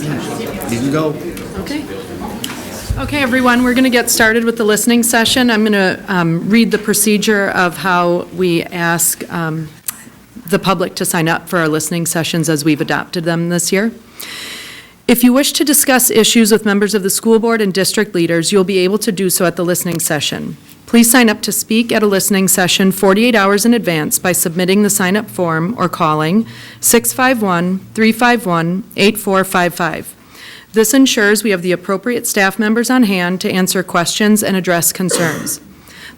You can go. Okay. Okay, everyone, we're going to get started with the listening session. I'm going to read the procedure of how we ask the public to sign up for our listening sessions as we've adopted them this year. If you wish to discuss issues with members of the school board and district leaders, you'll be able to do so at the listening session. Please sign up to speak at a listening session 48 hours in advance by submitting the sign-up form or calling 651-351-8455. This ensures we have the appropriate staff members on hand to answer questions and address concerns.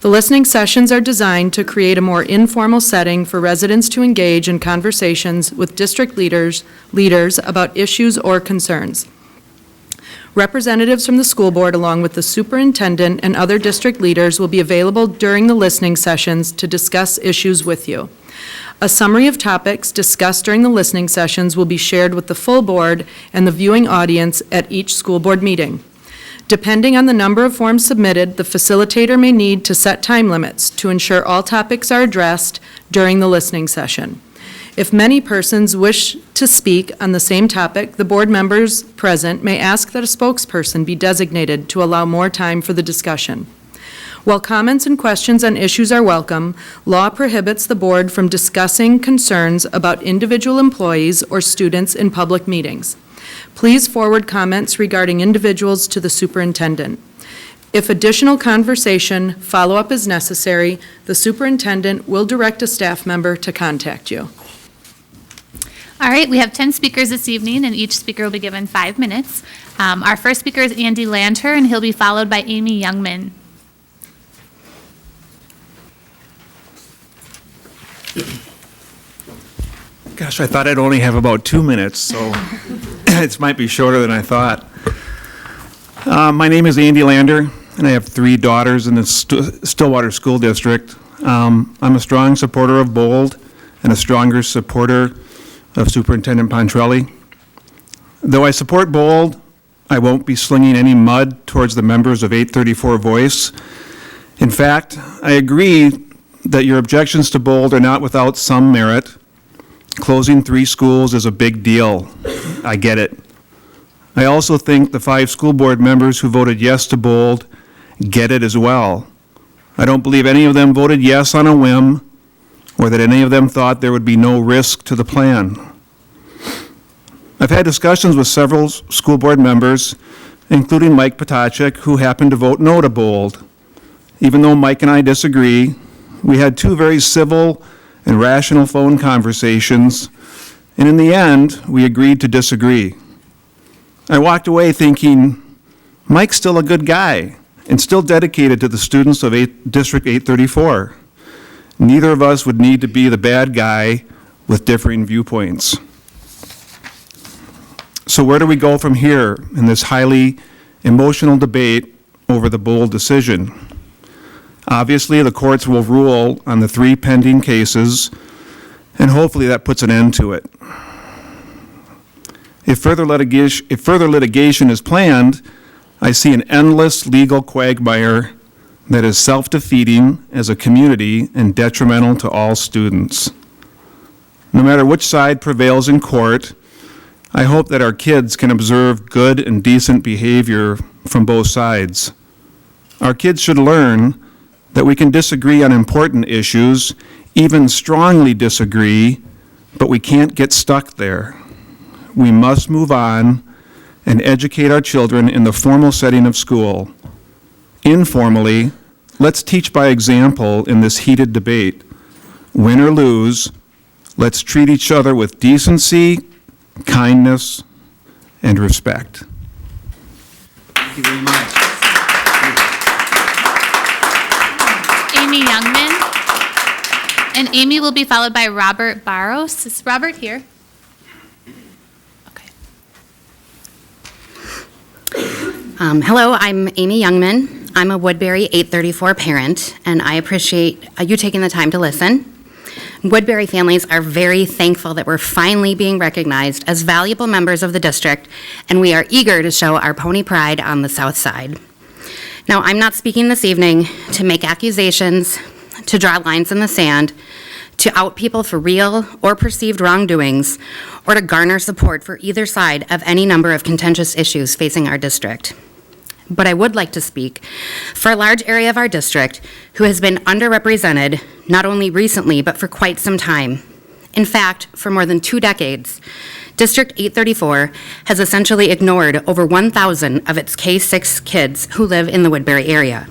The listening sessions are designed to create a more informal setting for residents to engage in conversations with district leaders about issues or concerns. Representatives from the school board, along with the superintendent and other district leaders, will be available during the listening sessions to discuss issues with you. A summary of topics discussed during the listening sessions will be shared with the full board and the viewing audience at each school board meeting. Depending on the number of forms submitted, the facilitator may need to set time limits to ensure all topics are addressed during the listening session. If many persons wish to speak on the same topic, the board members present may ask that a spokesperson be designated to allow more time for the discussion. While comments and questions on issues are welcome, law prohibits the board from discussing concerns about individual employees or students in public meetings. Please forward comments regarding individuals to the superintendent. If additional conversation, follow-up is necessary, the superintendent will direct a staff member to contact you. All right, we have 10 speakers this evening, and each speaker will be given 5 minutes. Our first speaker is Andy Lanter, and he'll be followed by Amy Youngman. Gosh, I thought I'd only have about 2 minutes, so it might be shorter than I thought. My name is Andy Lander, and I have 3 daughters in the Stillwater School District. I'm a strong supporter of BOLD and a stronger supporter of Superintendent Pontrelli. Though I support BOLD, I won't be slinging any mud towards the members of 834 Voice. In fact, I agree that your objections to BOLD are not without some merit. Closing 3 schools is a big deal. I get it. I also think the 5 school board members who voted yes to BOLD get it as well. I don't believe any of them voted yes on a whim, or that any of them thought there would be no risk to the plan. I've had discussions with several school board members, including Mike Potacek, who happened to vote no to BOLD. Even though Mike and I disagree, we had 2 very civil and rational phone conversations, and in the end, we agreed to disagree. I walked away thinking, Mike's still a good guy and still dedicated to the students of District 834. Neither of us would need to be the bad guy with differing viewpoints. So where do we go from here in this highly emotional debate over the BOLD decision? Obviously, the courts will rule on the 3 pending cases, and hopefully that puts an end to it. If further litigation is planned, I see an endless legal quagmire that is self-defeating as a community and detrimental to all students. No matter which side prevails in court, I hope that our kids can observe good and decent behavior from both sides. Our kids should learn that we can disagree on important issues, even strongly disagree, but we can't get stuck there. We must move on and educate our children in the formal setting of school. Informally, let's teach by example in this heated debate. Win or lose, let's treat each other with decency, kindness, and respect. Thank you very much. Amy Youngman. And Amy will be followed by Robert Barros. Is Robert here? Okay. Hello, I'm Amy Youngman. I'm a Woodbury 834 parent, and I appreciate you taking the time to listen. Woodbury families are very thankful that we're finally being recognized as valuable members of the district, and we are eager to show our pony pride on the south side. Now, I'm not speaking this evening to make accusations, to draw lines in the sand, to out people for real or perceived wrongdoings, or to garner support for either side of any number of contentious issues facing our district. But I would like to speak for a large area of our district who has been underrepresented, not only recently, but for quite some time. In fact, for more than 2 decades, District 834 has essentially ignored over 1,000 of its K-6 kids who live in the Woodbury area.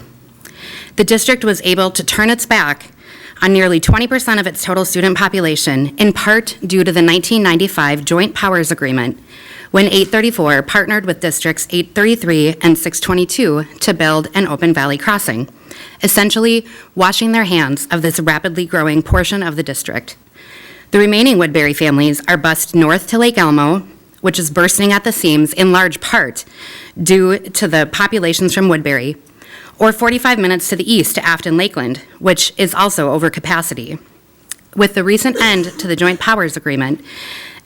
The district was able to turn its back on nearly 20% of its total student population, in part due to the 1995 Joint Powers Agreement, when 834 partnered with Districts 833 and 622 to build an open valley crossing, essentially washing their hands of this rapidly growing portion of the district. The remaining Woodbury families are bused north to Lake Elmo, which is bursting at the seams in large part due to the populations from Woodbury, or 45 minutes to the east to Afton Lakeland, which is also over capacity. With the recent end to the Joint Powers Agreement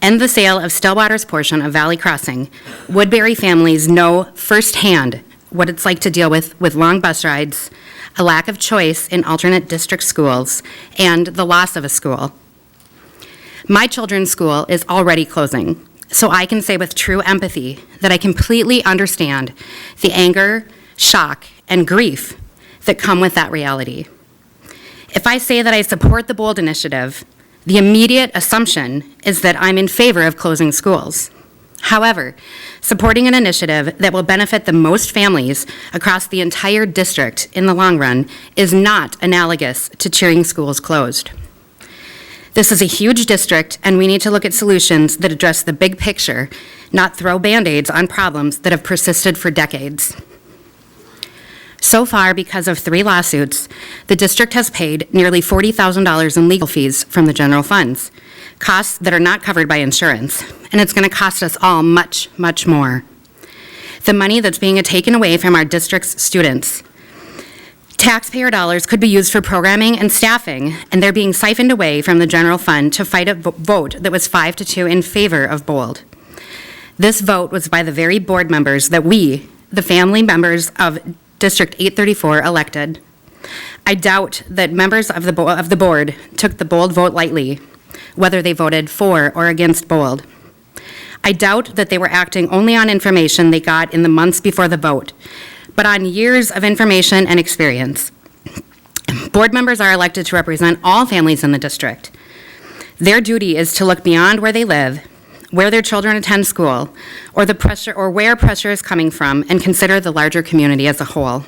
and the sale of Stillwater's portion of Valley Crossing, Woodbury families know firsthand what it's like to deal with long bus rides, a lack of choice in alternate district schools, and the loss of a school. My children's school is already closing, so I can say with true empathy that I completely understand the anger, shock, and grief that come with that reality. If I say that I support the BOLD initiative, the immediate assumption is that I'm in favor of closing schools. However, supporting an initiative that will benefit the most families across the entire district in the long run is not analogous to cheering schools closed. This is a huge district, and we need to look at solutions that address the big picture, not throw Band-Aids on problems that have persisted for decades. So far, because of 3 lawsuits, the district has paid nearly $40,000 in legal fees from the general funds, costs that are not covered by insurance, and it's going to cost us all much, much more. The money that's being taken away from our district's students. Taxpayer dollars could be used for programming and staffing, and they're being siphoned away from the general fund to fight a vote that was 5-2 in favor of BOLD. This vote was by the very board members that we, the family members of District 834, elected. I doubt that members of the board took the BOLD vote lightly, whether they voted for or against BOLD. I doubt that they were acting only on information they got in the months before the vote, but on years of information and experience. Board members are elected to represent all families in the district. Their duty is to look beyond where they live, where their children attend school, or where pressure is coming from, and consider the larger community as a whole.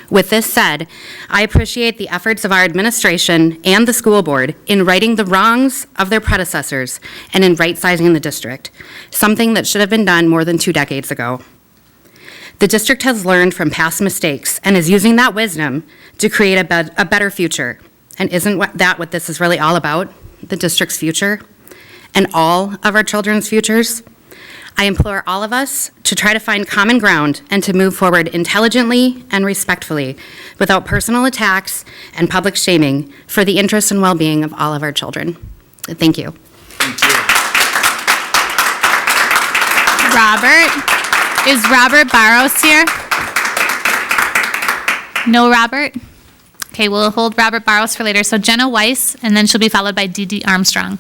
With this said, I appreciate the efforts of our administration and the school board in righting the wrongs of their predecessors and in right-sizing the district, something that should have been done more than 2 decades ago. The district has learned from past mistakes and is using that wisdom to create a better future. And isn't that what this is really all about? The district's future and all of our children's futures? I implore all of us to try to find common ground and to move forward intelligently and respectfully without personal attacks and public shaming for the interest and well-being of all of our children. Thank you. Robert. Is Robert Barros here? No Robert? Okay, we'll hold Robert Barros for later. So Jenna Weiss, and then she'll be followed by Dee Dee Armstrong.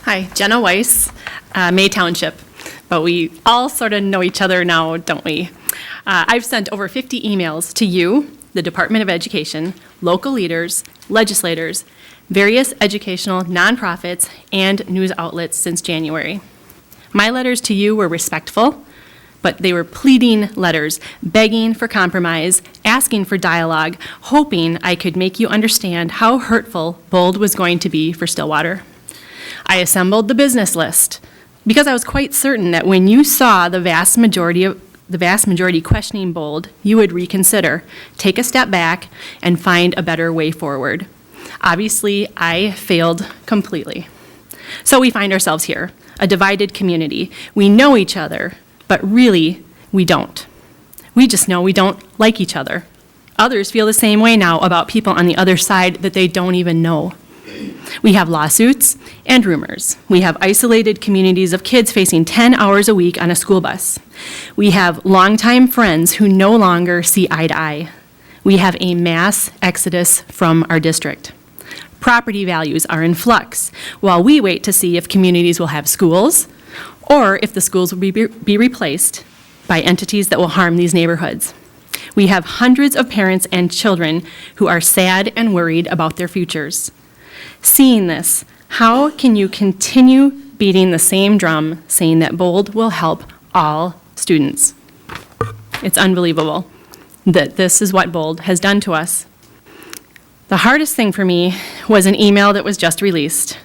Hi, Jenna Weiss, May Township, but we all sort of know each other now, don't we? I've sent over 50 emails to you, the Department of Education, local leaders, legislators, various educational nonprofits, and news outlets since January. My letters to you were respectful, but they were pleading letters, begging for compromise, asking for dialogue, hoping I could make you understand how hurtful BOLD was going to be for Stillwater. I assembled the business list because I was quite certain that when you saw the vast majority questioning BOLD, you would reconsider, take a step back, and find a better way forward. Obviously, I failed completely. So we find ourselves here, a divided community. We know each other, but really, we don't. We just know we don't like each other. Others feel the same way now about people on the other side that they don't even know. We have lawsuits and rumors. We have isolated communities of kids facing 10 hours a week on a school bus. We have longtime friends who no longer see eye to eye. We have a mass exodus from our district. Property values are in flux while we wait to see if communities will have schools or if the schools will be replaced by entities that will harm these neighborhoods. We have hundreds of parents and children who are sad and worried about their futures. Seeing this, how can you continue beating the same drum saying that Bold will help all students? It's unbelievable that this is what Bold has done to us. The hardest thing for me was an email that was just released.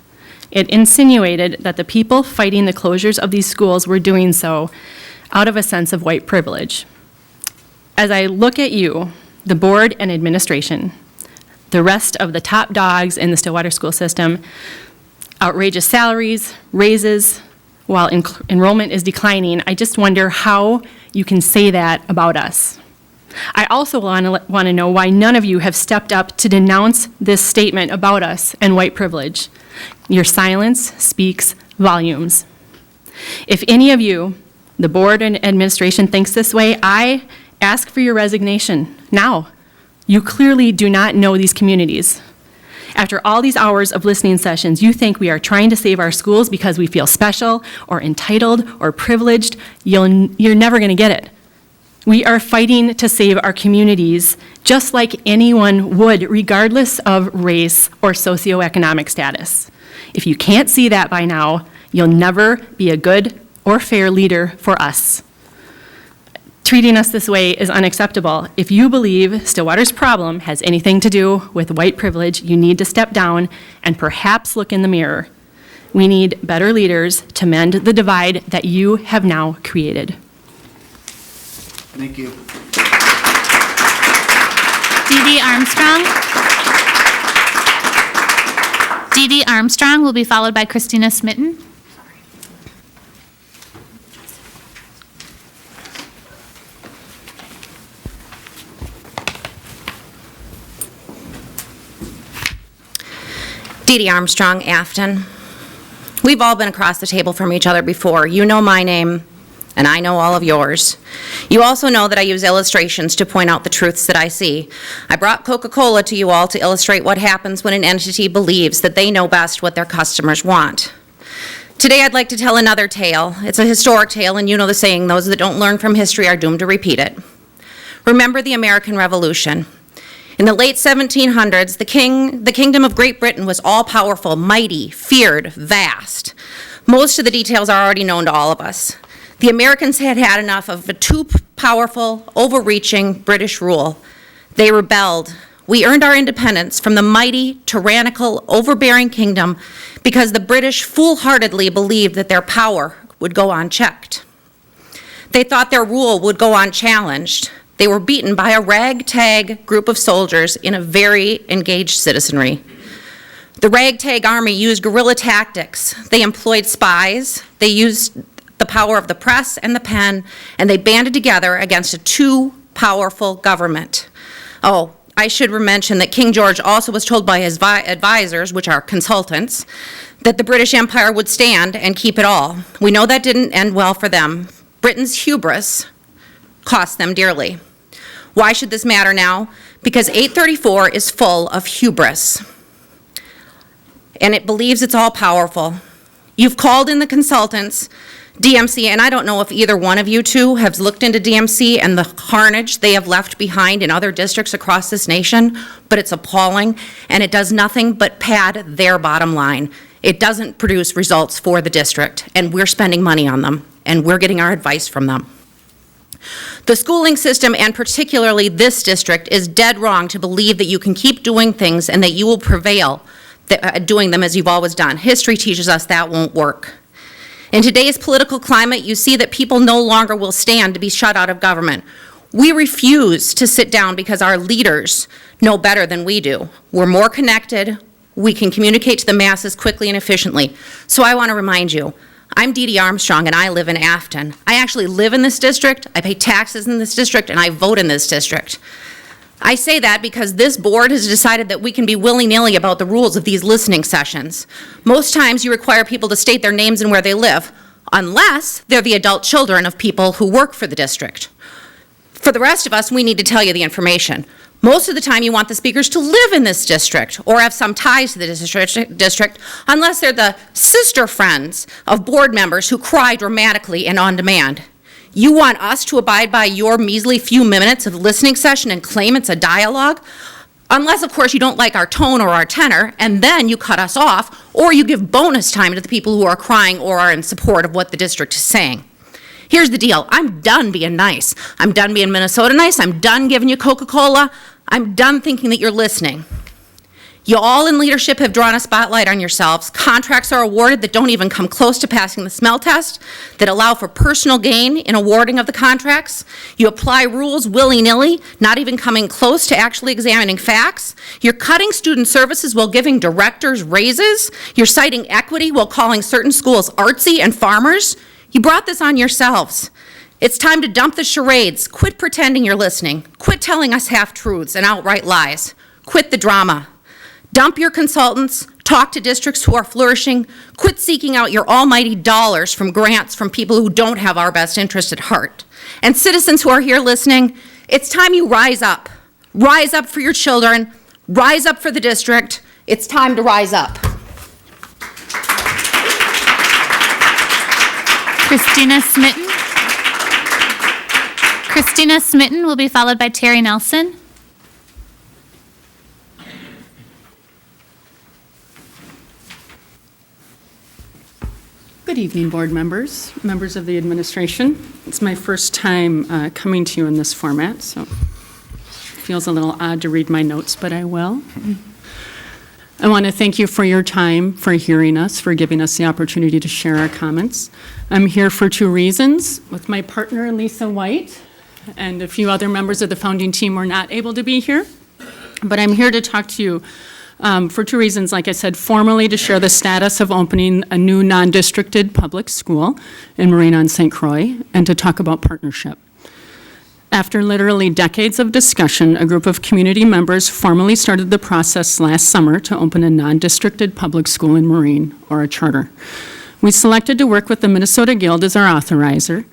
It insinuated that the people fighting the closures of these schools were doing so out of a sense of white privilege. As I look at you, the board and administration, the rest of the top dogs in the Stillwater school system, outrageous salaries, raises, while enrollment is declining, I just wonder how you can say that about us. I also want to know why none of you have stepped up to denounce this statement about us and white privilege. Your silence speaks volumes. If any of you, the board and administration, thinks this way, I ask for your resignation now. You clearly do not know these communities. After all these hours of listening sessions, you think we are trying to save our schools because we feel special or entitled or privileged. You're never going to get it. We are fighting to save our communities just like anyone would, regardless of race or socioeconomic status. If you can't see that by now, you'll never be a good or fair leader for us. Treating us this way is unacceptable. If you believe Stillwater's problem has anything to do with white privilege, you need to step down and perhaps look in the mirror. We need better leaders to mend the divide that you have now created. Thank you. Dee Dee Armstrong. Dee Dee Armstrong will be followed by Christina Smitten. Dee Dee Armstrong, Afton. We've all been across the table from each other before. You know my name, and I know all of yours. You also know that I use illustrations to point out the truths that I see. I brought Coca-Cola to you all to illustrate what happens when an entity believes that they know best what their customers want. Today I'd like to tell another tale. It's a historic tale, and you know the saying, those that don't learn from history are doomed to repeat it. Remember the American Revolution. In the late 1700s, the Kingdom of Great Britain was all-powerful, mighty, feared, vast. Most of the details are already known to all of us. The Americans had had enough of a too powerful, overreaching British rule. They rebelled. We earned our independence from the mighty, tyrannical, overbearing kingdom because the British foolhardily believed that their power would go unchecked. They thought their rule would go unchallenged. They were beaten by a ragtag group of soldiers in a very engaged citizenry. The ragtag army used guerrilla tactics. They employed spies. They used the power of the press and the pen, and they banded together against a too powerful government. Oh, I should mention that King George also was told by his advisors, which are consultants, that the British Empire would stand and keep it all. We know that didn't end well for them. Britain's hubris cost them dearly. Why should this matter now? Because 834 is full of hubris, and it believes it's all powerful. You've called in the consultants, DMC, and I don't know if either one of you two have looked into DMC and the carnage they have left behind in other districts across this nation, but it's appalling, and it does nothing but pad their bottom line. It doesn't produce results for the district, and we're spending money on them, and we're getting our advice from them. The schooling system, and particularly this district, is dead wrong to believe that you can keep doing things and that you will prevail doing them as you've always done. History teaches us that won't work. In today's political climate, you see that people no longer will stand to be shut out of government. We refuse to sit down because our leaders know better than we do. We're more connected. We can communicate to the masses quickly and efficiently. So I want to remind you, I'm Dee Dee Armstrong, and I live in Afton. I actually live in this district, I pay taxes in this district, and I vote in this district. I say that because this board has decided that we can be willy-nilly about the rules of these listening sessions. Most times you require people to state their names and where they live, unless they're the adult children of people who work for the district. For the rest of us, we need to tell you the information. Most of the time you want the speakers to live in this district or have some ties to the district, unless they're the sister friends of board members who cry dramatically and on demand. You want us to abide by your measly few minutes of listening session and claim it's a dialogue? Unless, of course, you don't like our tone or our tenor, and then you cut us off, or you give bonus time to the people who are crying or are in support of what the district is saying. Here's the deal. I'm done being nice. I'm done being Minnesota nice. I'm done giving you Coca-Cola. I'm done thinking that you're listening. You all in leadership have drawn a spotlight on yourselves. Contracts are awarded that don't even come close to passing the smell test, that allow for personal gain in awarding of the contracts. You apply rules willy-nilly, not even coming close to actually examining facts. You're cutting student services while giving directors raises. You're citing equity while calling certain schools artsy and farmers. You brought this on yourselves. It's time to dump the charades. Quit pretending you're listening. Quit telling us half-truths and outright lies. Quit the drama. Dump your consultants, talk to districts who are flourishing, quit seeking out your almighty dollars from grants from people who don't have our best interest at heart. And citizens who are here listening, it's time you rise up. Rise up for your children, rise up for the district. It's time to rise up. Christina Smitten. Christina Smitten will be followed by Terry Nelson. Good evening, board members, members of the administration. It's my first time coming to you in this format, so it feels a little odd to read my notes, but I will. I want to thank you for your time, for hearing us, for giving us the opportunity to share our comments. I'm here for two reasons. With my partner, Lisa White, and a few other members of the founding team were not able to be here, but I'm here to talk to you for two reasons, like I said, formally to share the status of opening a new non-districted public school in Marine on St. Croix, and to talk about partnership. After literally decades of discussion, a group of community members formally started the process last summer to open a non-districted public school in Marine, or a charter. We selected to work with the Minnesota Guild as our authorizer,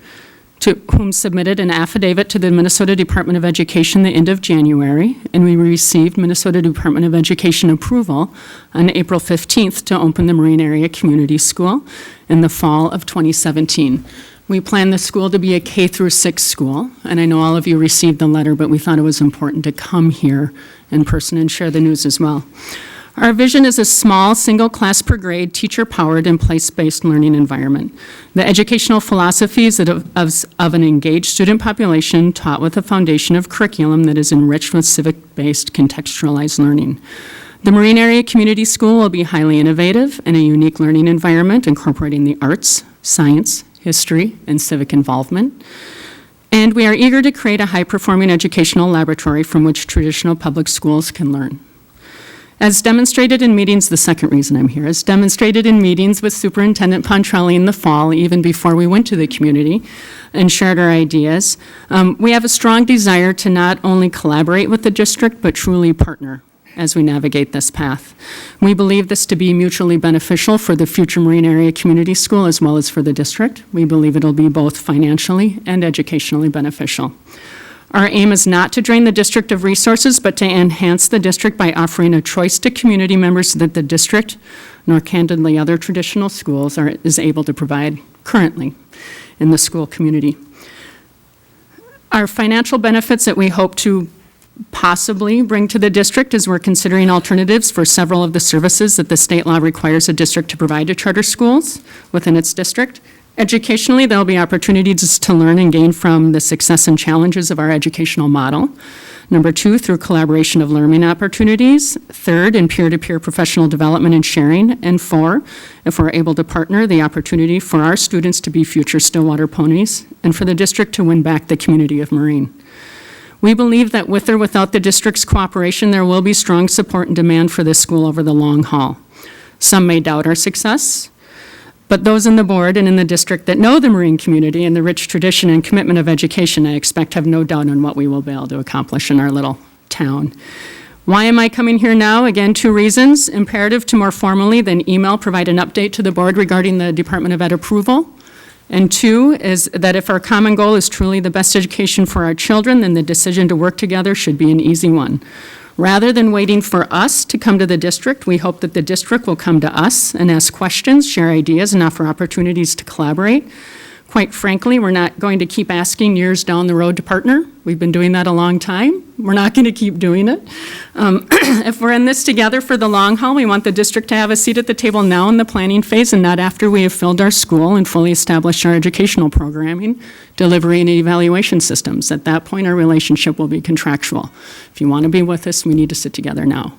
to whom submitted an affidavit to the Minnesota Department of Education the end of January, and we received Minnesota Department of Education approval on April 15th to open the Marine Area Community School in the fall of 2017. We plan the school to be a K through 6 school, and I know all of you received the letter, but we thought it was important to come here in person and share the news as well. Our vision is a small, single class per grade, teacher-powered and place-based learning environment. The educational philosophies of an engaged student population taught with a foundation of curriculum that is enriched with civic-based contextualized learning. The Marine Area Community School will be highly innovative and a unique learning environment incorporating the arts, science, history, and civic involvement. And we are eager to create a high-performing educational laboratory from which traditional public schools can learn. As demonstrated in meetings, the second reason I'm here, as demonstrated in meetings with Superintendent Pontrelli in the fall, even before we went to the community and shared our ideas, we have a strong desire to not only collaborate with the district, but truly partner as we navigate this path. We believe this to be mutually beneficial for the future Marine Area Community School as well as for the district. We believe it'll be both financially and educationally beneficial. Our aim is not to drain the district of resources, but to enhance the district by offering a choice to community members that the district, nor candidly other traditional schools, is able to provide currently in the school community. Our financial benefits that we hope to possibly bring to the district is we're considering alternatives for several of the services that the state law requires a district to provide to charter schools within its district. Educationally, there will be opportunities to learn and gain from the success and challenges of our educational model. Number 2, through collaboration of learning opportunities. 3rd, in peer-to-peer professional development and sharing. And 4, if we're able to partner, the opportunity for our students to be future Stillwater ponies and for the district to win back the community of Marine. We believe that with or without the district's cooperation, there will be strong support and demand for this school over the long haul. Some may doubt our success, but those in the board and in the district that know the Marine community and the rich tradition and commitment of education, I expect, have no doubt on what we will be able to accomplish in our little town. Why am I coming here now? Again, 2 reasons. Imperative to more formally than email provide an update to the board regarding the Department of Ed approval. And 2 is that if our common goal is truly the best education for our children, then the decision to work together should be an easy one. Rather than waiting for us to come to the district, we hope that the district will come to us and ask questions, share ideas, and offer opportunities to collaborate. Quite frankly, we're not going to keep asking years down the road to partner. We've been doing that a long time. We're not going to keep doing it. If we're in this together for the long haul, we want the district to have a seat at the table now in the planning phase and not after we have filled our school and fully established our educational programming, delivery, and evaluation systems. At that point, our relationship will be contractual. If you want to be with us, we need to sit together now.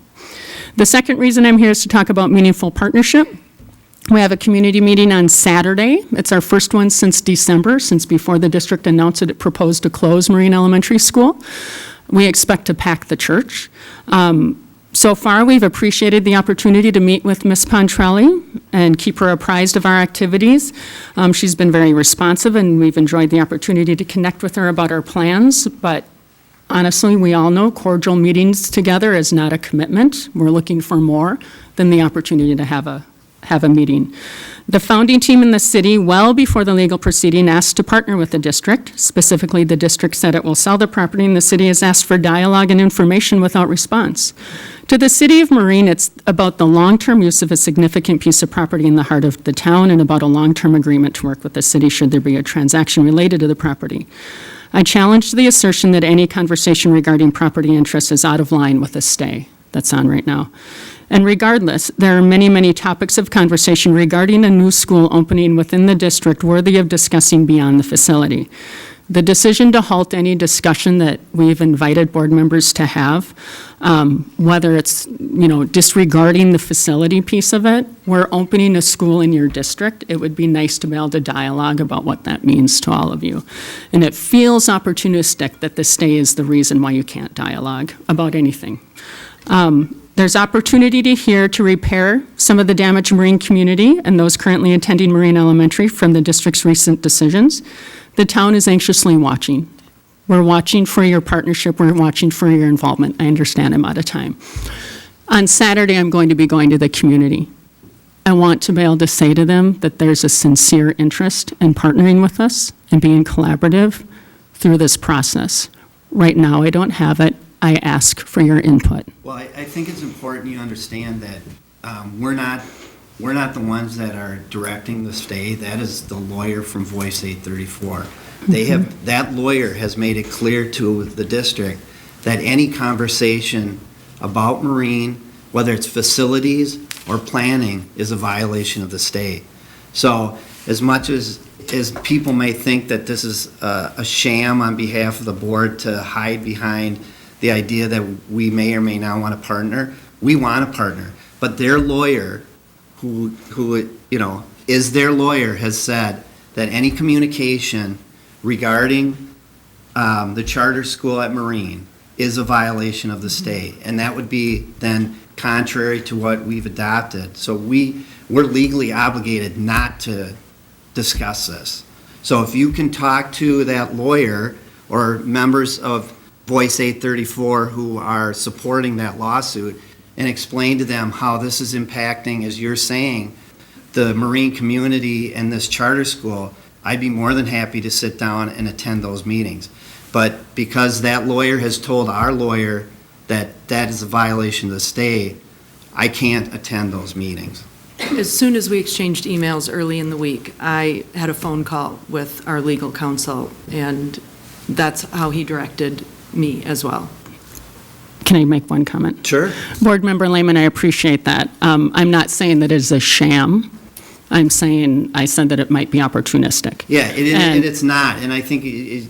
The second reason I'm here is to talk about meaningful partnership. We have a community meeting on Saturday. It's our first one since December, since before the district announced that it proposed to close Marine Elementary School. We expect to pack the church. So far, we've appreciated the opportunity to meet with Ms. Pontrelli and keep her apprised of our activities. She's been very responsive, and we've enjoyed the opportunity to connect with her about our plans, but honestly, we all know cordial meetings together is not a commitment. We're looking for more than the opportunity to have a meeting. The founding team in the city, well before the legal proceeding, asked to partner with the district. Specifically, the district said it will sell the property, and the city has asked for dialogue and information without response. To the city of Marine, it's about the long-term use of a significant piece of property in the heart of the town and about a long-term agreement to work with the city should there be a transaction related to the property. I challenge the assertion that any conversation regarding property interest is out of line with the stay that's on right now. And regardless, there are many, many topics of conversation regarding a new school opening within the district worthy of discussing beyond the facility. The decision to halt any discussion that we've invited board members to have, whether it's, disregarding the facility piece of it, we're opening a school in your district. It would be nice to be able to dialogue about what that means to all of you. And it feels opportunistic that the stay is the reason why you can't dialogue about anything. There's opportunity to repair some of the damaged Marine community and those currently attending Marine Elementary from the district's recent decisions. The town is anxiously watching. We're watching for your partnership. We're watching for your involvement. I understand I'm out of time. On Saturday, I'm going to be going to the community. I want to be able to say to them that there's a sincere interest in partnering with us and being collaborative through this process. Right now, I don't have it. I ask for your input. Well, I think it's important you understand that we're not the ones that are directing the stay. That is the lawyer from Voice 834. That lawyer has made it clear to the district that any conversation about Marine, whether it's facilities or planning, is a violation of the stay. So as much as people may think that this is a sham on behalf of the board to hide behind the idea that we may or may not want to partner, we want to partner. But their lawyer, who is their lawyer, has said that any communication regarding the charter school at Marine is a violation of the stay, and that would be then contrary to what we've adopted. So we're legally obligated not to discuss this. So if you can talk to that lawyer or members of Voice 834 who are supporting that lawsuit and explain to them how this is impacting, as you're saying, the Marine community and this charter school, I'd be more than happy to sit down and attend those meetings. But because that lawyer has told our lawyer that that is a violation of the stay, I can't attend those meetings. As soon as we exchanged emails early in the week, I had a phone call with our legal counsel, and that's how he directed me as well. Can I make one comment? Sure. Board Member Lehmann, I appreciate that. I'm not saying that it is a sham. I said that it might be opportunistic. Yeah, it's not, and I think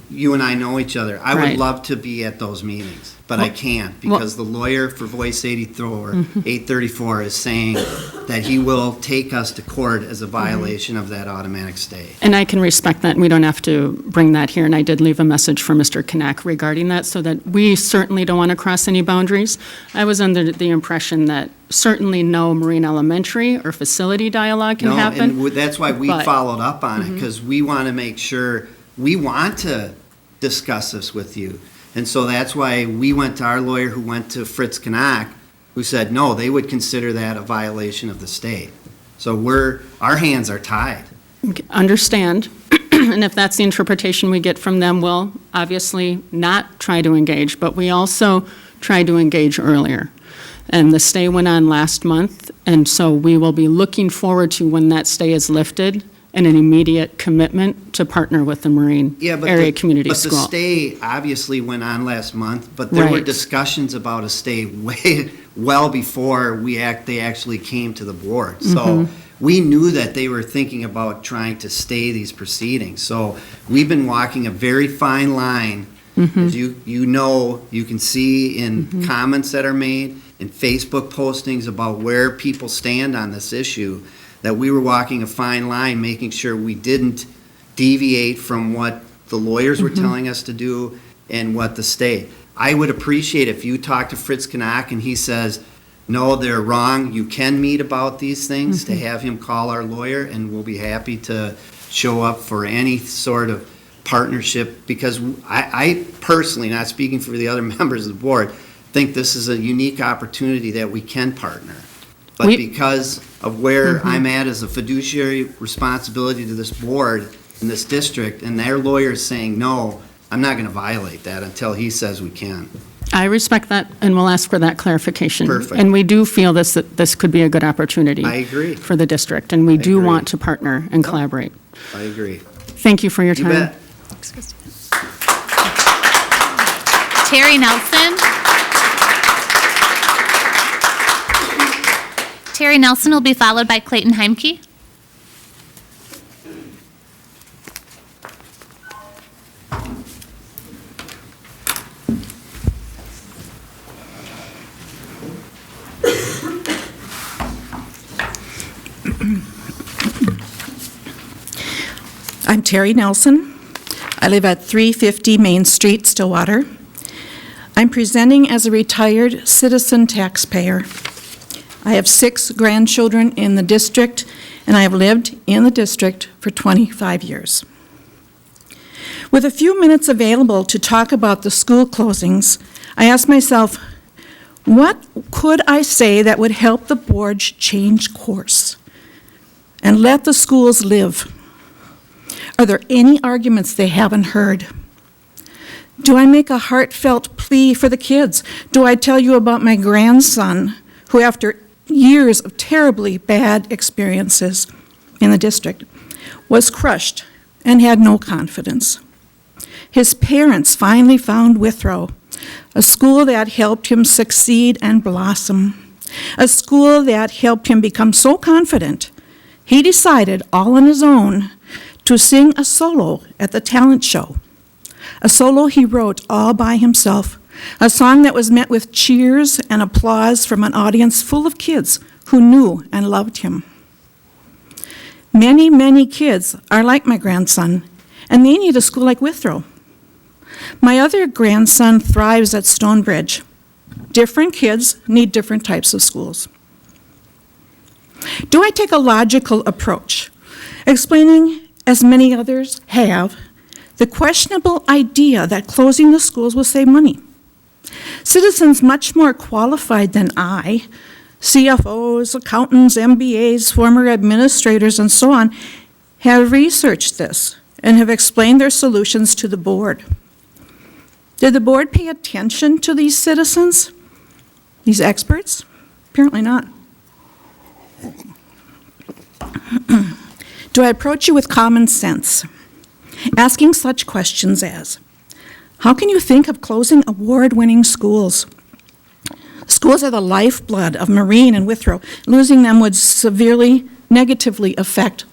you and I know each other. I Right. would love to be at those meetings, but I can't because the lawyer for Voice 834 is saying that he will take us to court as a violation of that automatic stay. And I can respect that, and we don't have to bring that here. And I did leave a message for Mr. Knack regarding that, so that we certainly don't want to cross any boundaries. I was under the impression that certainly no Marine Elementary or facility dialogue can happen. And that's why we but- followed up on it, because we want to make sure, we want to discuss this with you. And so that's why we went to our lawyer who went to Fritz Knack, who said, no, they would consider that a violation of the state. So our hands are tied. Understand, and if that's the interpretation we get from them, we'll obviously not try to engage, but we also tried to engage earlier. And the stay went on last month, and so we will be looking forward to when that stay is lifted and an immediate commitment to partner with the Marine Area Community School. But the stay obviously went on last month, but there were Right. discussions about a stay well before they actually came to the board. So we knew that they were thinking about trying to stay these proceedings. So we've been walking a very fine line. As you know, you can see in comments that are made, in Facebook postings about where people stand on this issue, that we were walking a fine line, making sure we didn't deviate from what the lawyers were telling us to do and what the state. I would appreciate if you talk to Fritz Knack and he says, no, they're wrong, you can meet about these things, to have him call our lawyer, and we'll be happy to show up for any sort of partnership, because I personally, not speaking for the other members of the board, think this is a unique opportunity that we can partner. But because of where I'm at as a fiduciary responsibility to this board in this district, and their lawyer is saying, no, I'm not going to violate that until he says we can. I respect that, and we'll ask for that clarification. Perfect. And we do feel that this could be a good opportunity. I agree. For the district, and we do agree. want to partner and collaborate. I agree. Thank you for your You time. bet. Terry Nelson. Terry Nelson will be followed by Clayton Heimke. I'm Terry Nelson. I live at 350 Main Street, Stillwater. I'm presenting as a retired citizen taxpayer. I have 6 grandchildren in the district, and I have lived in the district for 25 years. With a few minutes available to talk about the school closings, I asked myself, what could I say that would help the board change course and let the schools live? Are there any arguments they haven't heard? Do I make a heartfelt plea for the kids? Do I tell you about my grandson, who after years of terribly bad experiences in the district, was crushed and had no confidence? His parents finally found Withrow, a school that helped him succeed and blossom, a school that helped him become so confident, he decided all on his own to sing a solo at the talent show, a solo he wrote all by himself, a song that was met with cheers and applause from an audience full of kids who knew and loved him. Many, many kids are like my grandson, and they need a school like Withrow. My other grandson thrives at Stonebridge. Different kids need different types of schools. Do I take a logical approach, explaining, as many others have, the questionable idea that closing the schools will save money? Citizens much more qualified than I, CFOs, accountants, MBAs, former administrators, and so on, have researched this and have explained their solutions to the board. Did the board pay attention to these citizens, these experts? Apparently not. Do I approach you with common sense, asking such questions as, how can you think of closing award-winning schools? Schools are the lifeblood of Marine and Withrow. Losing them would severely, negatively affect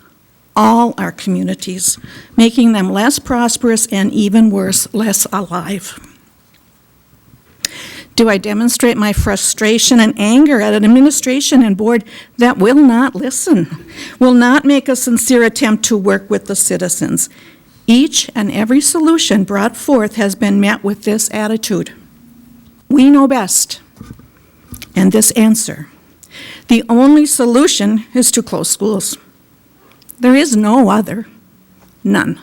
all our communities, making them less prosperous and, even worse, less alive. Do I demonstrate my frustration and anger at an administration and board that will not listen, will not make a sincere attempt to work with the citizens? Each and every solution brought forth has been met with this attitude: we know best. And this answer: the only solution is to close schools. There is no other, none.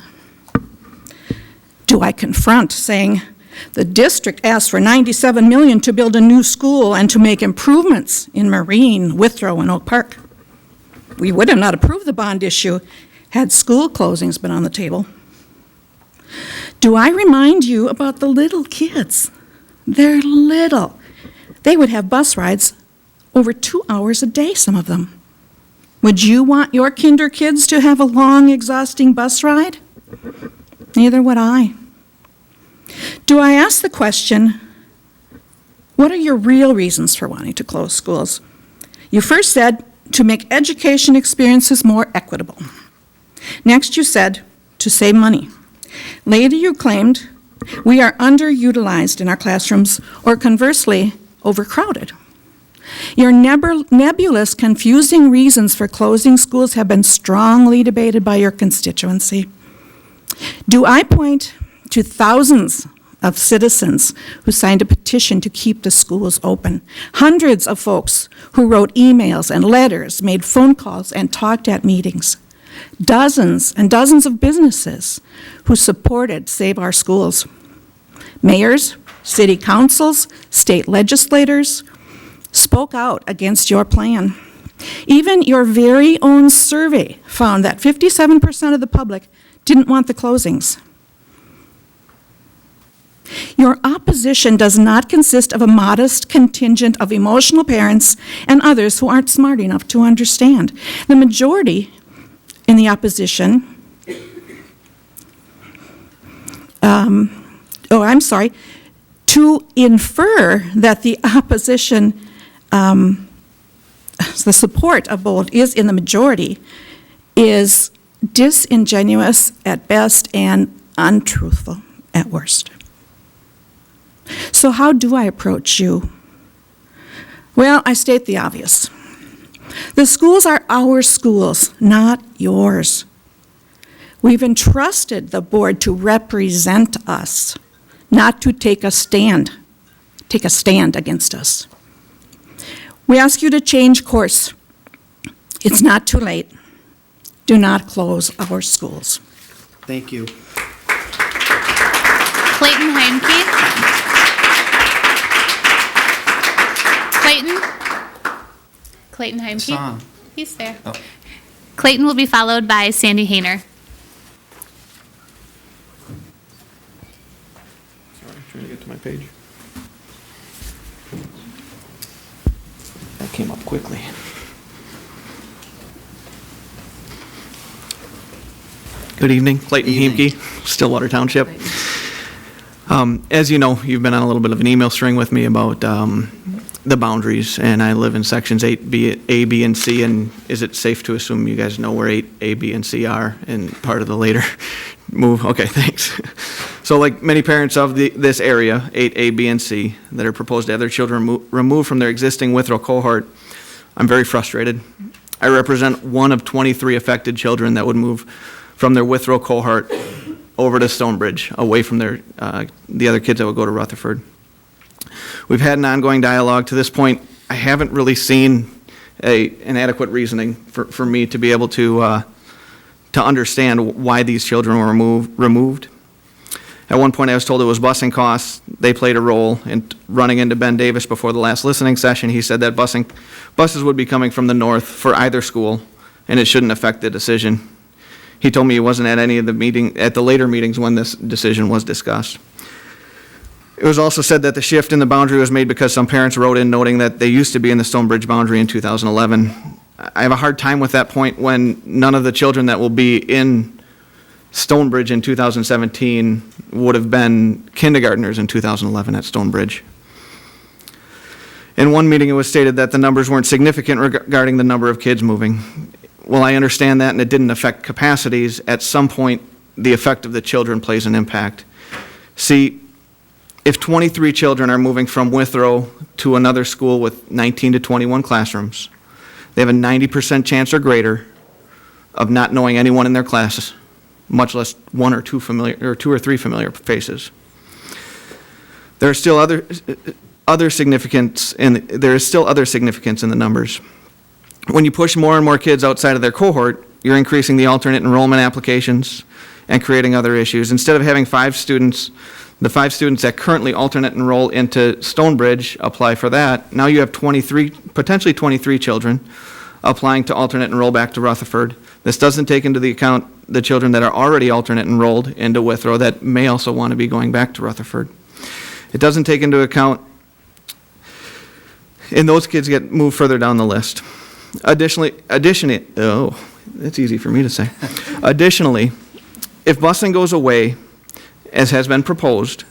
Do I confront, saying, The district asked for $97 million to build a new school and to make improvements in Marine, Withrow, and Oak Park. We would have not approved the bond issue had school closings been on the table. Do I remind you about the little kids? They're little. They would have bus rides over 2 hours a day, some of them. Would you want your kinder kids to have a long, exhausting bus ride? Neither would I. Do I ask the question, what are your real reasons for wanting to close schools? You first said to make education experiences more equitable. Next you said to save money. Later you claimed we are underutilized in our classrooms, or conversely, overcrowded. Your nebulous, confusing reasons for closing schools have been strongly debated by your constituency. Do I point to thousands of citizens who signed a petition to keep the schools open? Hundreds of folks who wrote emails and letters, made phone calls, and talked at meetings. Dozens and dozens of businesses who supported Save Our Schools. Mayors, city councils, state legislators spoke out against your plan. Even your very own survey found that 57% of the public didn't want the closings. Your opposition does not consist of a modest contingent of emotional parents and others who aren't smart enough to understand. The majority in the opposition, to infer that the opposition, the support of both is in the majority, is disingenuous at best and untruthful at worst. So how do I approach you? Well, I state the obvious. The schools are our schools, not yours. We've entrusted the board to represent us, not to take a stand against us. We ask you to change course. It's not too late. Do not close our schools. Thank you. Clayton Heimke. Clayton Heimke. Song. He's there. Oh. Clayton will be followed by Sandy Hayner. Sorry, trying to get to my page. That came up quickly. Good evening, Clayton Evening. Heimke, Stillwater Township. As you know, you've been on a little bit of an email string with me about the boundaries, and I live in sections 8B, A, B, and C, and is it safe to assume you guys know where 8A, B, and C are in part of the later move? Okay, thanks. So like many parents of this area, 8A, B, and C, that are proposed to have their children removed from their existing Withrow cohort, I'm very frustrated. I represent one of 23 affected children that would move from their Withrow cohort over to Stonebridge, away from the other kids that would go to Rutherford. We've had an ongoing dialogue. To this point, I haven't really seen an adequate reasoning for me to be able to understand why these children were removed. At one point, I was told it was busing costs. They played a role in running into Ben Davis before the last listening session. He said that buses would be coming from the north for either school, and it shouldn't affect the decision. He told me he wasn't at any of the later meetings when this decision was discussed. It was also said that the shift in the boundary was made because some parents wrote in noting that they used to be in the Stonebridge boundary in 2011. I have a hard time with that point when none of the children that will be in Stonebridge in 2017 would have been kindergartners in 2011 at Stonebridge. In one meeting, it was stated that the numbers weren't significant regarding the number of kids moving. Well, I understand that, and it didn't affect capacities. At some point, the effect of the children plays an impact. See, if 23 children are moving from Withrow to another school with 19 to 21 classrooms, they have a 90% chance or greater of not knowing anyone in their classes, much less one or two or three familiar faces. There is still other significance in the numbers. When you push more and more kids outside of their cohort, you're increasing the alternate enrollment applications and creating other issues. Instead of having 5 students The 5 students that currently alternate enroll into Stonebridge apply for that. Now you have 23, potentially 23 children applying to alternate enroll back to Rutherford. This doesn't take into the account the children that are already alternate enrolled into Withrow that may also want to be going back to Rutherford. It doesn't take into account, and those kids get moved further down the list. Additionally, that's easy for me to say. Additionally, if busing goes away, as has been proposed,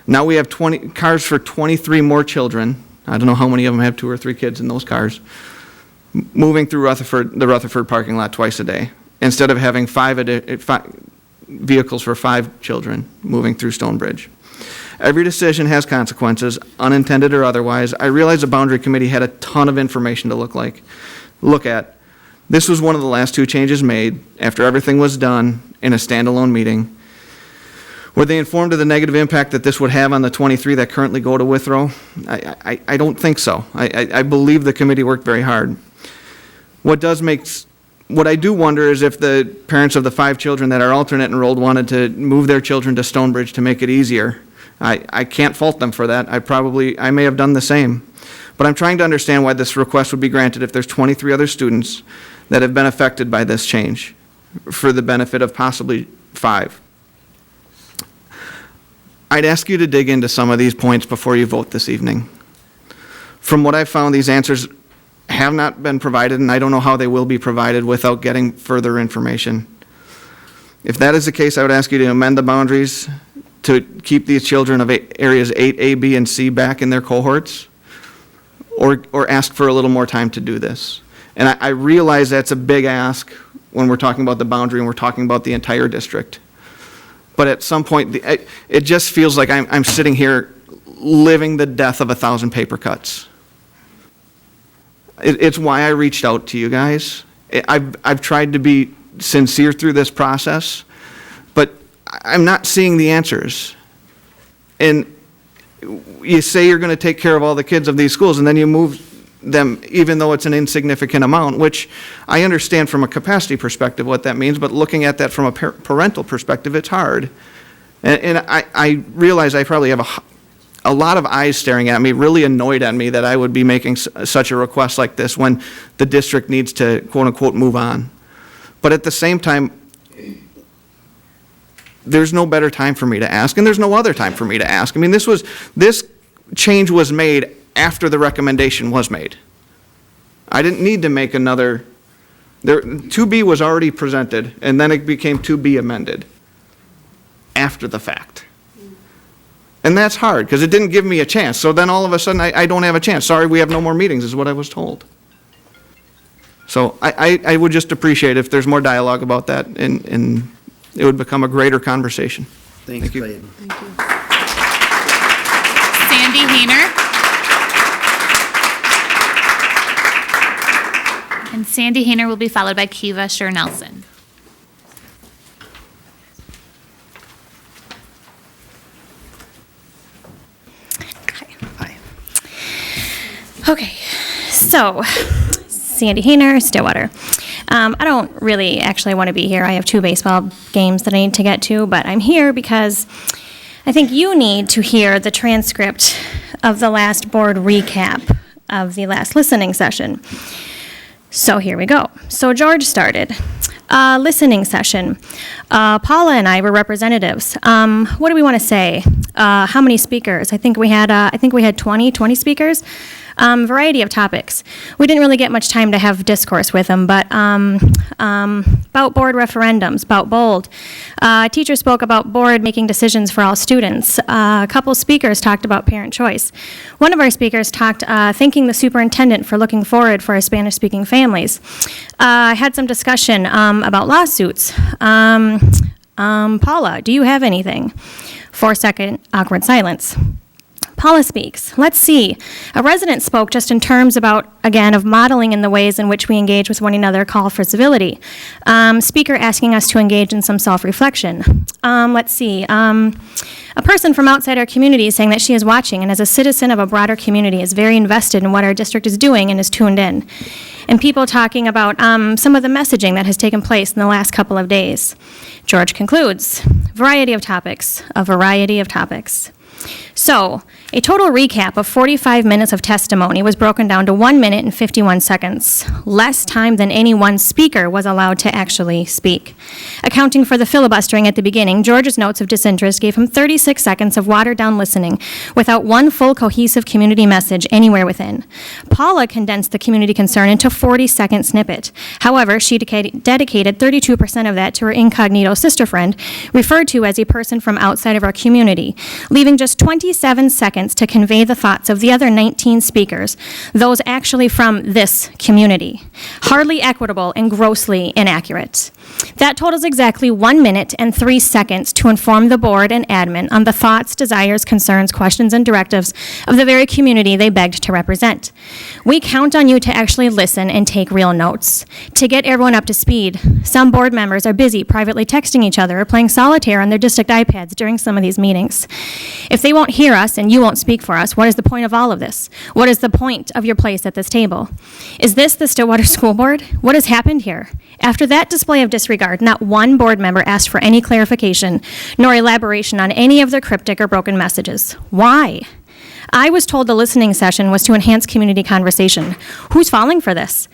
now we have 20 cars for 23 more children. I don't know how many of them have 2 or 3 kids in those cars, moving through the Rutherford parking lot twice a day, instead of having 5 vehicles for 5 children moving through Stonebridge. Every decision has consequences, unintended or otherwise. I realize the boundary committee had a ton of information to look at. This was one of the last 2 changes made after everything was done in a standalone meeting. Were they informed of the negative impact that this would have on the 23 that currently go to Withrow? I don't think so. I believe the committee worked very hard. What I do wonder is if the parents of the 5 children that are alternate enrolled wanted to move their children to Stonebridge to make it easier. I can't fault them for that. I may have done the same. But I'm trying to understand why this request would be granted if there's 23 other students that have been affected by this change for the benefit of possibly 5. I'd ask you to dig into some of these points before you vote this evening. From what I've found, these answers have not been provided, and I don't know how they will be provided without getting further information. If that is the case, I would ask you to amend the boundaries to keep these children of areas 8A, B, and C back in their cohorts, or ask for a little more time to do this. And I realize that's a big ask when we're talking about the boundary and we're talking about the entire district. But at some point, it just feels like I'm sitting here living the death of 1,000 paper cuts. It's why I reached out to you guys. I've tried to be sincere through this process, but I'm not seeing the answers. And you say you're going to take care of all the kids of these schools, and then you move them, even though it's an insignificant amount, which I understand from a capacity perspective what that means, but looking at that from a parental perspective, it's hard. And I realize I probably have a lot of eyes staring at me, really annoyed at me that I would be making such a request like this when the district needs to, quote unquote, move on. But at the same time, there's no better time for me to ask, and there's no other time for me to ask. I mean, this change was made after the recommendation was made. I didn't need to make another. 2B was already presented, and then it became 2B amended after the fact. And that's hard, because it didn't give me a chance. So then all of a sudden, I don't have a chance. Sorry, we have no more meetings, is what I was told. So I would just appreciate if there's more dialogue about that, and it would become a greater conversation. Thank you. Sandy Hayner. And Sandy Hayner will be followed by Kiva Scher-Nelson. Hi. Okay, so Sandy Hayner, Stillwater. I don't really actually want to be here. I have 2 baseball games that I need to get to, but I'm here because I think you need to hear the transcript of the last board recap of the last listening session. So here we go. So George started. Listening session. Paula and I were representatives. What do we want to say? How many speakers? I think we had 20 speakers. Variety of topics. We didn't really get much time to have discourse with them, but about board referendums, about BOLD. A teacher spoke about board making decisions for all students. A couple speakers talked about parent choice. One of our speakers talked thanking the superintendent for looking forward for our Spanish-speaking families. I had some discussion about lawsuits. Paula, do you have anything? 4-second awkward silence. Paula speaks. Let's see. A resident spoke just in terms about, again, of modeling in the ways in which we engage with one another, call for civility. Speaker asking us to engage in some self-reflection. Let's see. A person from outside our community saying that she is watching and as a citizen of a broader community is very invested in what our district is doing and is tuned in. and people talking about some of the messaging that has taken place in the last couple of days. George concludes, variety of topics, a variety of topics. So, a total recap of 45 minutes of testimony was broken down to 1 minute and 51 seconds, less time than any one speaker was allowed to actually speak. Accounting for the filibustering at the beginning, George's notes of disinterest gave him 36 seconds of watered-down listening without one full cohesive community message anywhere within. Paula condensed the community concern into a 40-second snippet. However, she dedicated 32% of that to her incognito sister friend, referred to as a person from outside of our community, leaving just 27 seconds to convey the thoughts of the other 19 speakers, those actually from this community. Hardly equitable and grossly inaccurate. That totals exactly 1 minute and 3 seconds to inform the board and admin on the thoughts, desires, concerns, questions, and directives of the very community they begged to represent. We count on you to actually listen and take real notes. To get everyone up to speed, some board members are busy privately texting each other or playing solitaire on their district iPads during some of these meetings. If they won't hear us and you won't speak for us, what is the point of all of this? What is the point of your place at this table? Is this the Stillwater School Board? What has happened here? After that display of disregard, not one board member asked for any clarification nor elaboration on any of their cryptic or broken messages. Why? I was told the listening session was to enhance community conversation. Who's falling for this?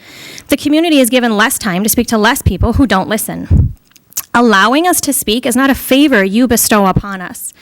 The community is given less time to speak to less people who don't listen. Allowing us to speak is not a favor you bestow upon us,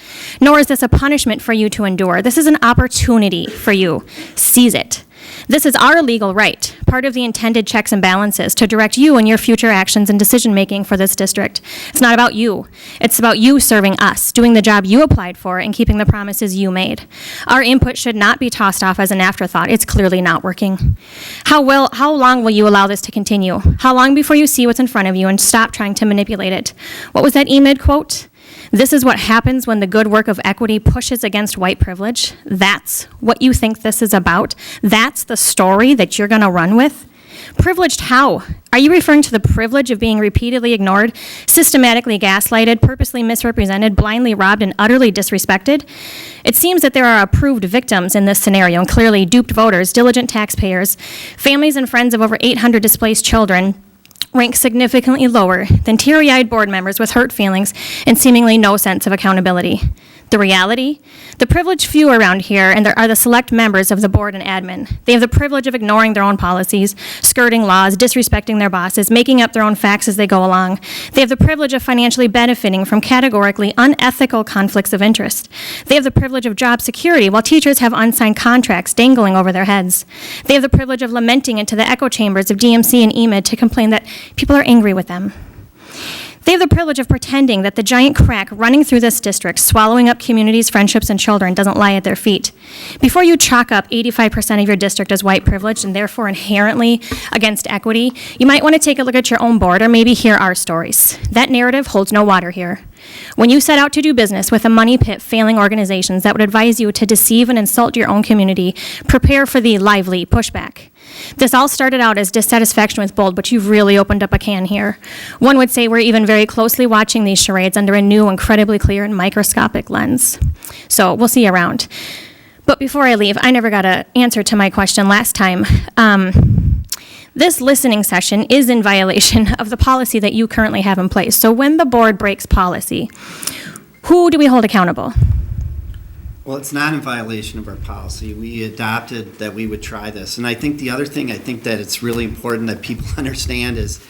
nor is this a punishment for you to endure. This is an opportunity for you. Seize it. This is our legal right, part of the intended checks and balances to direct you in your future actions and decision-making for this district. It's not about you. It's about you serving us, doing the job you applied for, and keeping the promises you made. Our input should not be tossed off as an afterthought. It's clearly not working. How long will you allow this to continue? How long before you see what's in front of you and stop trying to manipulate it? What was that Emid quote? This is what happens when the good work of equity pushes against white privilege. That's what you think this is about? That's the story that you're going to run with? Privileged how? Are you referring to the privilege of being repeatedly ignored, systematically gaslighted, purposely misrepresented, blindly robbed, and utterly disrespected? It seems that there are approved victims in this scenario, and clearly duped voters, diligent taxpayers, families and friends of over 800 displaced children, rank significantly lower than teary-eyed board members with hurt feelings and seemingly no sense of accountability. The reality? The privileged few around here and there are the select members of the board and admin. They have the privilege of ignoring their own policies, skirting laws, disrespecting their bosses, making up their own facts as they go along. They have the privilege of financially benefiting from categorically unethical conflicts of interest. They have the privilege of job security while teachers have unsigned contracts dangling over their heads. They have the privilege of lamenting into the echo chambers of DMC and EMID to complain that people are angry with them. They have the privilege of pretending that the giant crack running through this district, swallowing up communities, friendships, and children doesn't lie at their feet. Before you chalk up 85% of your district as white privilege and therefore inherently against equity, you might want to take a look at your own board or maybe hear our stories. That narrative holds no water here. When you set out to do business with a money pit failing organizations that would advise you to deceive and insult your own community, prepare for the lively pushback. This all started out as dissatisfaction with Bold, but you've really opened up a can here. One would say we're even very closely watching these charades under a new, incredibly clear and microscopic lens. So we'll see you around. But before I leave, I never got an answer to my question last time. This listening session is in violation of the policy that you currently have in place. So when the board breaks policy, who do we hold accountable? Well, it's not in violation of our policy. We adopted that we would try this. And I think the other thing I think that it's really important that people understand is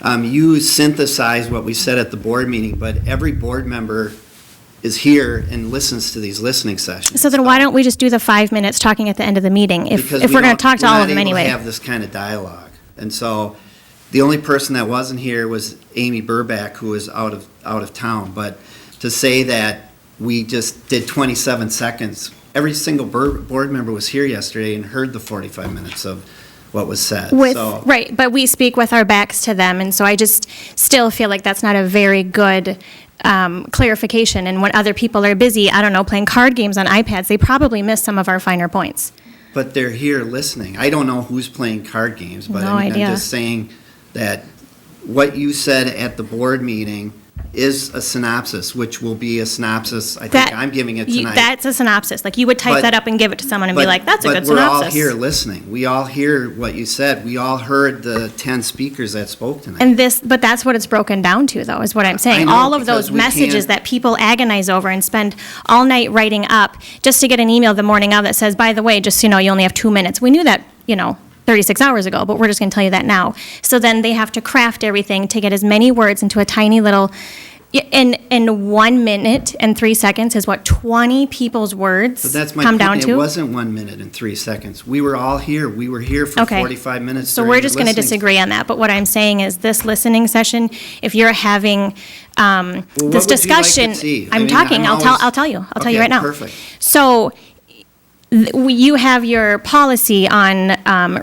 you synthesize what we said at the board meeting, but every board member is here and listens to these listening sessions. So then why don't we just do the 5 minutes talking at the end of the meeting if we're going to talk to all of them anyway? We have this kind of dialogue. And so the only person that wasn't here was Amy Burback, who was out of town. But to say that we just did 27 seconds, every single board member was here yesterday and heard the 45 minutes of what was said. Right, but we speak with our backs to them, and so I just still feel like that's not a very good clarification. And when other people are busy, I don't know, playing card games on iPads, they probably miss some of our finer points. But they're here listening. I don't know who's playing card games, but No I'm idea. just saying that what you said at the board meeting is a synopsis, which will be a synopsis, I That- think I'm giving it you- tonight. That's a synopsis. Like, you would type But- that up and give it to someone and be But- like, that's a good But we're all synopsis. here listening. We all hear what you said. We all heard the 10 speakers that spoke tonight. And but that's what it's broken down to, though, is what I'm saying. know, All of because those we messages can't- that people agonize over and spend all night writing up just to get an email the morning of that says, by the way, just so you know, you only have 2 minutes. We knew that, 36 hours ago, but we're just going to tell you that now. So then they have to craft everything to get as many words into a tiny little, in 1 minute and 3 seconds is what 20 people's words But that's my come down point. It to. wasn't 1 minute and 3 seconds. We were all here. We were here for Okay. 45 minutes. So during we're the just going to listening. disagree on that, but what I'm saying is this listening session, if you're having this what would you like to discussion, see? I I'm mean, talking, I'm I'll tell always- you Okay, right now. perfect. So you have your policy on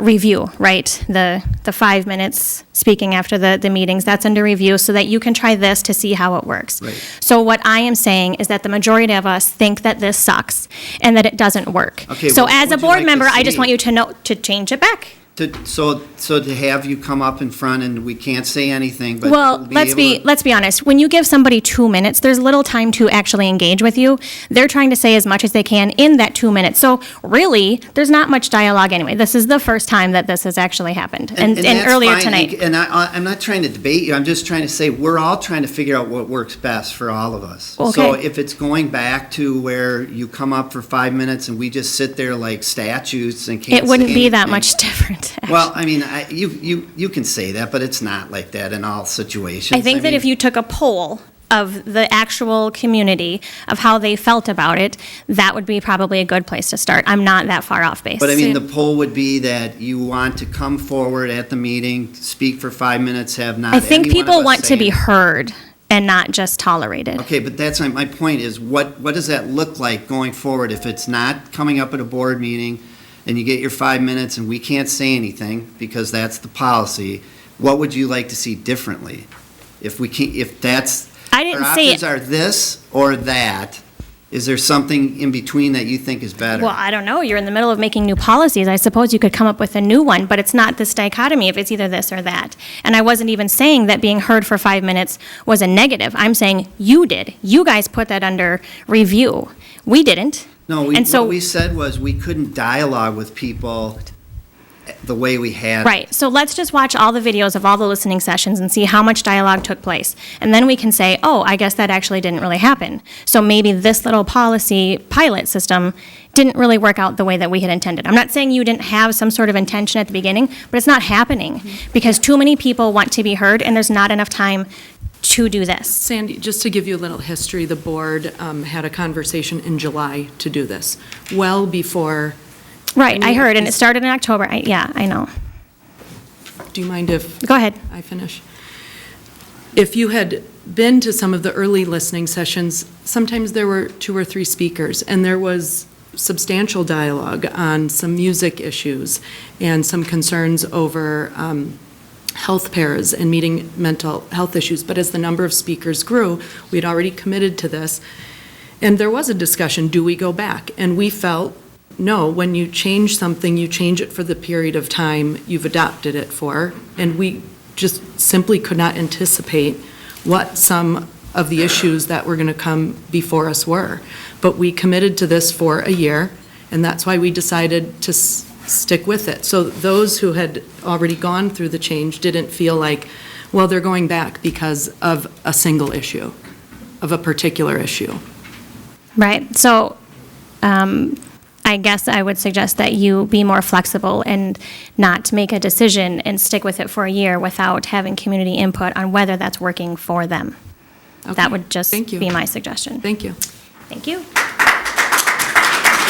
review, right? The 5 minutes speaking after the meetings, that's under review so that you can try this to see how it works. Right. So what I am saying is that the majority of us think that this sucks and that it doesn't work. Okay, So what as a would you board like to member, I just see? want you to know, to change it back. So to have you come up in front and we can't say anything, but Well, we'll let's able to- be honest. When you give somebody 2 minutes, there's little time to actually engage with you. They're trying to say as much as they can in that 2 minutes. So really, there's not much dialogue anyway. This is the first time that this has actually happened, and that's earlier fine. tonight. And I'm not trying to debate you. I'm just trying to say we're all trying to figure out what works best for all of us. So Okay. if it's going back to where you come up for 5 minutes and we just sit there like statues and can't It wouldn't say be that anything. much different. Well, I mean, you can say that, but it's not like that in all situations. I think that mean, if you took a poll of the actual community of how they felt about it, that would be probably a good place to start. I'm not that far off base. But I mean, the poll would be that you want to come forward at the meeting, speak for 5 minutes, have not I think any one of people us want to say be anything. heard and not just tolerated. Okay, but that's my point is what does that look like going forward if it's not coming up at a board meeting and you get your 5 minutes and we can't say anything because that's the policy? What would you like to see differently? If we can't, if that's I didn't our say options are this or that, is there something in between that you think is better? Well, I don't know. You're in the middle of making new policies. I suppose you could come up with a new one, but it's not this dichotomy if it's either this or that. And I wasn't even saying that being heard for 5 minutes was a negative. I'm saying you did. You guys put that under review. We didn't. No, And so- what we said was we couldn't dialogue with people the way we had. Right. So let's just watch all the videos of all the listening sessions and see how much dialogue took place. And then we can say, oh, I guess that actually didn't really happen. So maybe this little policy pilot system didn't really work out the way that we had intended. I'm not saying you didn't have some sort of intention at the beginning, but it's not happening because too many people want to be heard and there's not enough time to do this. Sandy, just to give you a little history, the board had a conversation in July to do this, well before. Right, I mean, heard, and it it's- started in October. Yeah, I know. Do you mind if Go ahead. I finish? If you had been to some of the early listening sessions, sometimes there were 2 or 3 speakers, and there was substantial dialogue on some music issues and some concerns over health pairs and meeting mental health issues. But as the number of speakers grew, we had already committed to this, and there was a discussion, do we go back? And we felt, no, when you change something, you change it for the period of time you've adopted it for, and we just simply could not anticipate what some of the issues that were going to come before us were. But we committed to this for a year, and that's why we decided to stick with it. So those who had already gone through the change didn't feel like, well, they're going back because of a single issue, of a particular issue. Right. So I guess I would suggest that you be more flexible and not make a decision and stick with it for a year without having community input on whether that's working for them. Okay. That would just Thank you. be my suggestion. Thank you. Thank you.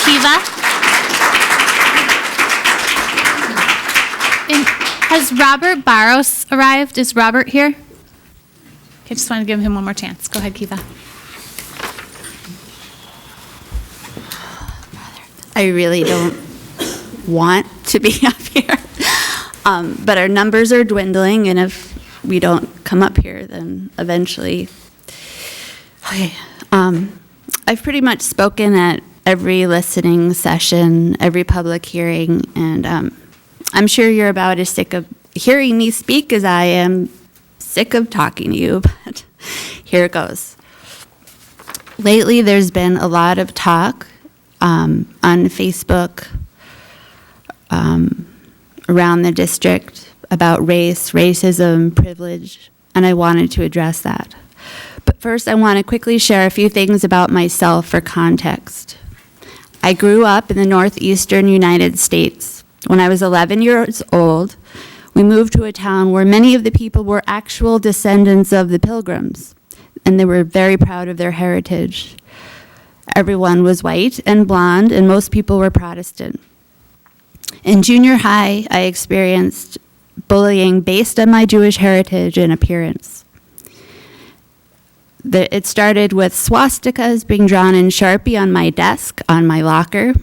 Kiva? And has Robert Barros arrived? Is Robert here? Okay, just want to give him one more chance. Go ahead, Kiva. I really don't want to be up here. But our numbers are dwindling, and if we don't come up here, then eventually. Okay. I've pretty much spoken at every listening session, every public hearing, and I'm sure you're about as sick of hearing me speak as I am sick of talking to you. But here it goes. Lately, there's been a lot of talk on Facebook around the district about race, racism, privilege, and I wanted to address that. But first, I want to quickly share a few things about myself for context. I grew up in the northeastern United States. When I was 11 years old, we moved to a town where many of the people were actual descendants of the Pilgrims, and they were very proud of their heritage. Everyone was white and blonde, and most people were Protestant. In junior high, I experienced bullying based on my Jewish heritage and appearance. It started with swastikas being drawn in Sharpie on my desk, on my locker.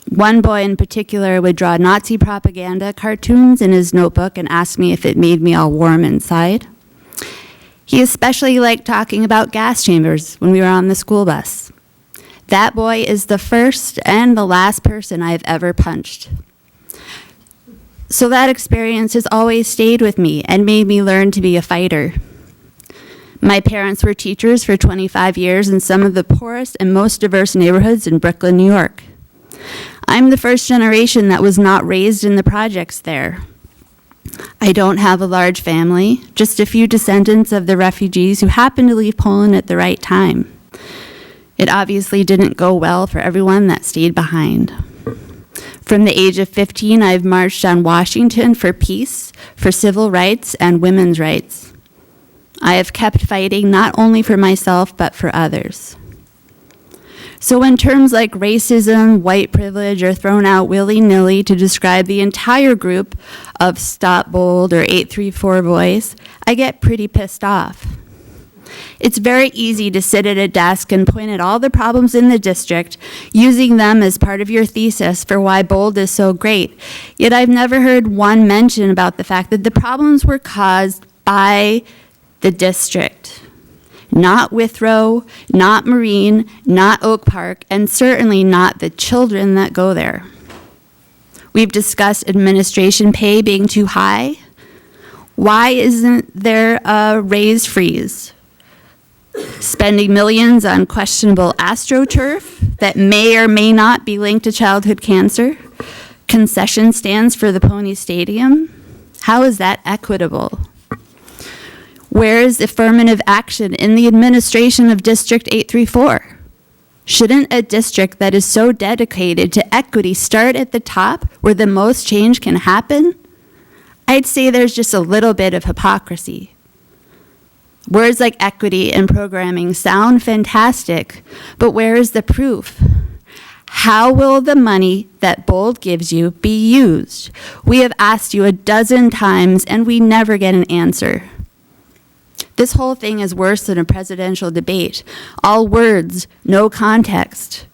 One boy in particular would draw Nazi propaganda cartoons in his notebook and ask me if it made me all warm inside. He especially liked talking about gas chambers when we were on the school bus. That boy is the first and the last person I've ever punched. So that experience has always stayed with me and made me learn to be a fighter. My parents were teachers for 25 years in some of the poorest and most diverse neighborhoods in Brooklyn, New York. I'm the first generation that was not raised in the projects there. I don't have a large family, just a few descendants of the refugees who happened to leave Poland at the right time. It obviously didn't go well for everyone that stayed behind. From the age of 15, I've marched on Washington for peace, for civil rights, and women's rights. I have kept fighting not only for myself, but for others. So when terms like racism, white privilege are thrown out willy-nilly to describe the entire group of Stop Bold or 834 boys, I get pretty pissed off. It's very easy to sit at a desk and point at all the problems in the district, using them as part of your thesis for why Bold is so great. Yet I've never heard one mention about the fact that the problems were caused by the district. Not Withrow, not Marine, not Oak Park, and certainly not the children that go there. We've discussed administration pay being too high. Why isn't there a raise freeze? Spending millions on questionable astroturf that may or may not be linked to childhood cancer? Concession stands for the Pony Stadium? How is that equitable? Where is affirmative action in the administration of District 834? Shouldn't a district that is so dedicated to equity start at the top where the most change can happen? I'd say there's just a little bit of hypocrisy. Words like equity and programming sound fantastic, but where is the proof? How will the money that Bold gives you be used? We have asked you a dozen times and we never get an answer. This whole thing is worse than a presidential debate. All words, no context.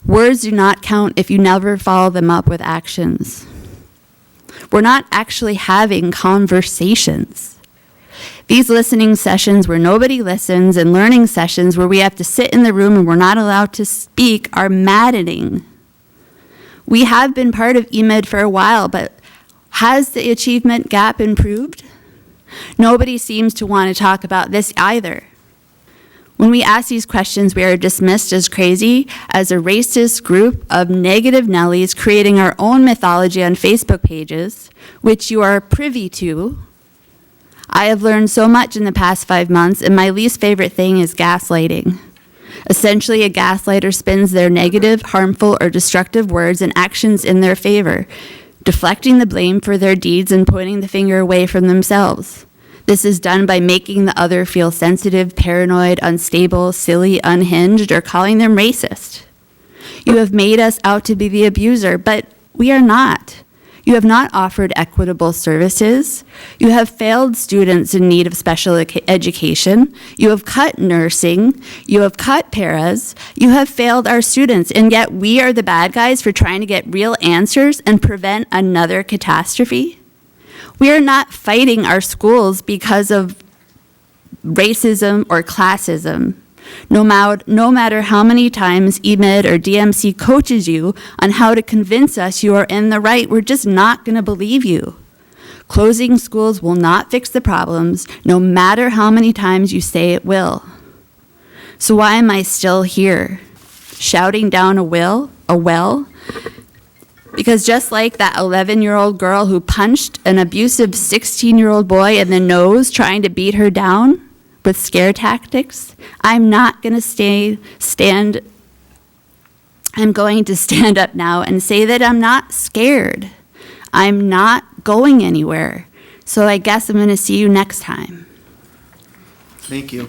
Words do not count if you never follow them up with actions. We're not actually having conversations. These listening sessions where nobody listens and learning sessions where we have to sit in the room and we're not allowed to speak are maddening. We have been part of EMID for a while, but has the achievement gap improved? Nobody seems to want to talk about this either. When we ask these questions, we are dismissed as crazy, as a racist group of negative Nellies creating our own mythology on Facebook pages, which you are privy to. I have learned so much in the past 5 months, and my least favorite thing is gaslighting. Essentially, a gaslighter spins their negative, harmful, or destructive words and actions in their favor, deflecting the blame for their deeds and pointing the finger away from themselves. This is done by making the other feel sensitive, paranoid, unstable, silly, unhinged, or calling them racist. You have made us out to be the abuser, but we are not. You have not offered equitable services. You have failed students in need of special education. You have cut nursing. You have cut paras. You have failed our students, and yet we are the bad guys for trying to get real answers and prevent another catastrophe. We are not fighting our schools because of racism or classism. No matter how many times EMID or DMC coaches you on how to convince us you are in the right, we're just not going to believe you. Closing schools will not fix the problems, no matter how many times you say it will. So why am I still here, shouting down a well? Because just like that 11-year-old girl who punched an abusive 16-year-old boy in the nose trying to beat her down with scare tactics, I'm going to stand up now and say that I'm not scared. I'm not going anywhere. So I guess I'm going to see you next time. Thank you.